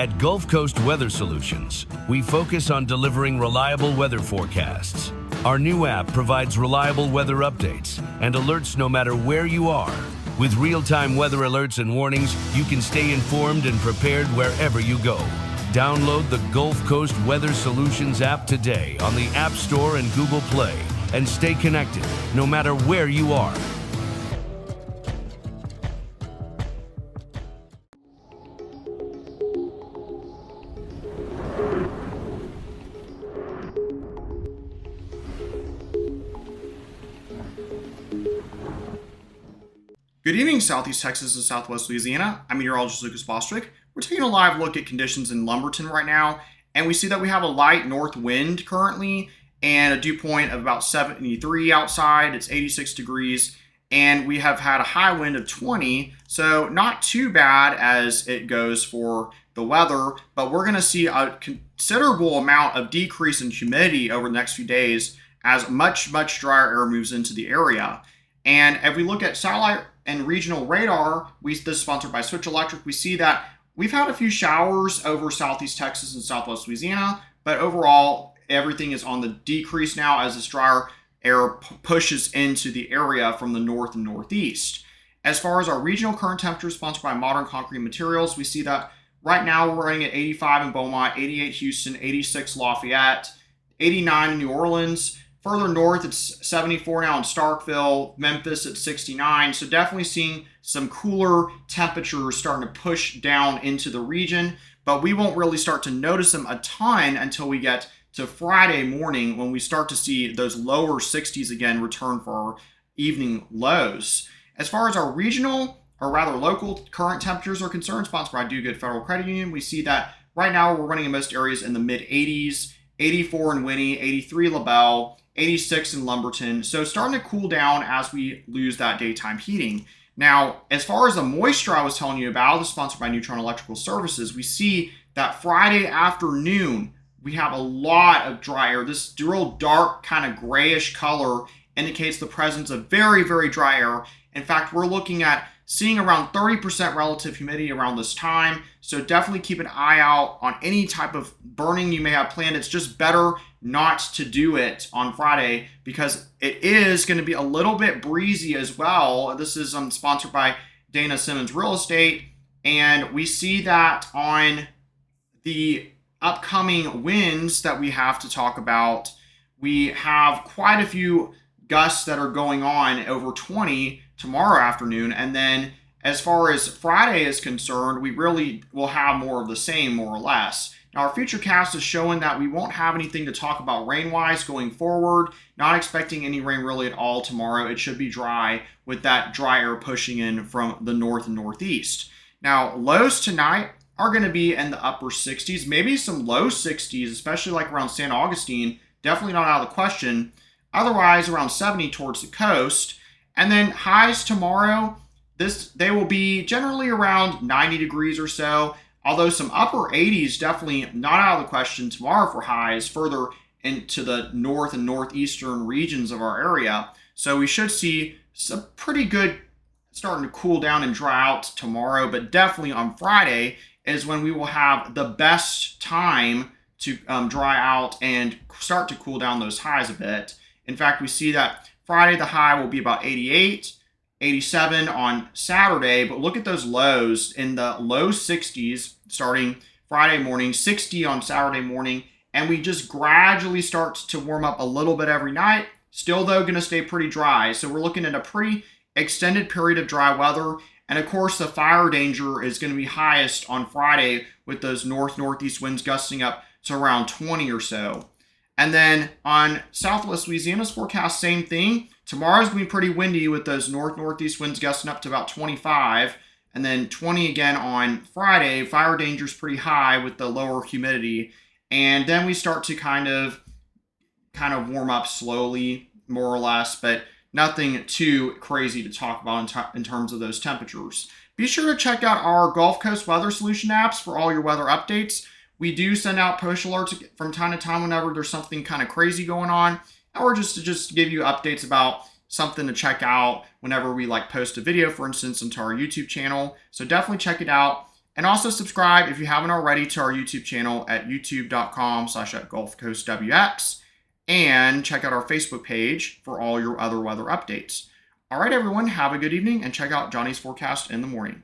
At Gulf Coast Weather Solutions, we focus on delivering reliable weather forecasts. Our new app provides reliable weather updates and alerts no matter where you are. With real-time weather alerts and warnings, you can stay informed and prepared wherever you go. Download the Gulf Coast Weather Solutions app today on the App Store and Google Play and stay connected no matter where you are. Good evening, Southeast Texas and Southwest Louisiana. I'm Meteorologist Bostwick. We're taking a live look at conditions in Lumberton right now, and we see that we have a light north wind currently and a dew point of about 73 outside. It's 86 degrees, and we have had a high wind of 20, so not too bad as it goes for the weather, but we're going to see a considerable amount of decrease in humidity over the next few days as much drier air moves into the area. And if we look at satellite and regional radar, this is sponsored by Switch Electric, we see that we've had a few showers over Southeast Texas and Southwest Louisiana, but overall, everything is on the decrease now as this drier air pushes into the area from the north and northeast. As far as our regional current temperatures sponsored by Modern Concrete Materials, we see that right now we're running at 85 in Beaumont, 88 Houston, 86 Lafayette, 89 in New Orleans. Further north, it's 74 now in Starkville, Memphis at 69. So definitely seeing some cooler temperatures starting to push down into the region, but we won't really start to notice them a ton until we get to Friday morning when we start to see those lower 60s again return for our evening lows. As far as our regional, or rather local current temperatures are concerned, sponsored by Do Good Federal Credit Union, we see that right now we're running in most areas in the mid 80s, 84 in Winnie, 83 LaBelle, 86 in Lumberton. So starting to cool down as we lose that daytime heating. Now, as far as the moisture I was telling you about, this is sponsored by Neutron Electrical Services, we see that Friday afternoon, we have a lot of dry air. This real dark kind of grayish color indicates the presence of very dry air. In fact, we're looking at seeing around 30% relative humidity around this time. So definitely keep an eye out on any type of burning you may have planned. It's just better not to do it on Friday because it is going to be a little bit breezy as well. This is sponsored by Dana Simmons Real Estate. And we see that on the upcoming winds that we have to talk about. We have quite a few gusts that are going on over 20 tomorrow afternoon, and then as far as Friday is concerned, we really will have more of the same, more or less. Now, our future cast is showing that we won't have anything to talk about rain-wise going forward. Not expecting any rain really at all tomorrow. It should be dry with that dry air pushing in from the north and northeast. Now, lows tonight are going to be in the upper 60s, maybe some low 60s, especially like around St. Augustine. Definitely not out of the question. Otherwise, around 70 towards the coast. And then highs tomorrow, they will be generally around 90 degrees or so, although some upper 80s definitely not out of the question tomorrow for highs further into the north and northeastern regions of our area. So we should see some pretty good starting to cool down and dry out tomorrow, but definitely on Friday is when we will have the best time to dry out and start to cool down those highs a bit. In fact, we see that Friday, the high will be about 88, 87 on Saturday, but look at those lows in the low 60s starting Friday morning, 60 on Saturday morning, and we just gradually start to warm up a little bit every night. Still, though, going to stay pretty dry. So we're looking at a pretty extended period of dry weather, and of course, the fire danger is going to be highest on Friday with those northeast winds gusting up to around 20 or so. And then on Southwest Louisiana's forecast, same thing. Tomorrow's going to be pretty windy with those northeast winds gusting up to about 25. And then 20 again on Friday. Fire danger is pretty high with the lower humidity. And then we start to kind of warm up slowly, more or less, but nothing too crazy to talk about in terms of those temperatures. Be sure to check out our Gulf Coast Weather Solution apps for all your weather updates. We do send out push alerts from time to time whenever there's something kind of crazy going on, or just to give you updates about something to check out whenever we post a video, for instance, into our YouTube channel. So definitely check it out. And also subscribe if you haven't already to our YouTube channel at youtube.com/@GulfCoastWX, and check out our Facebook page for all your other weather updates. All right, everyone, have a good evening and check out Johnny's forecast in the morning.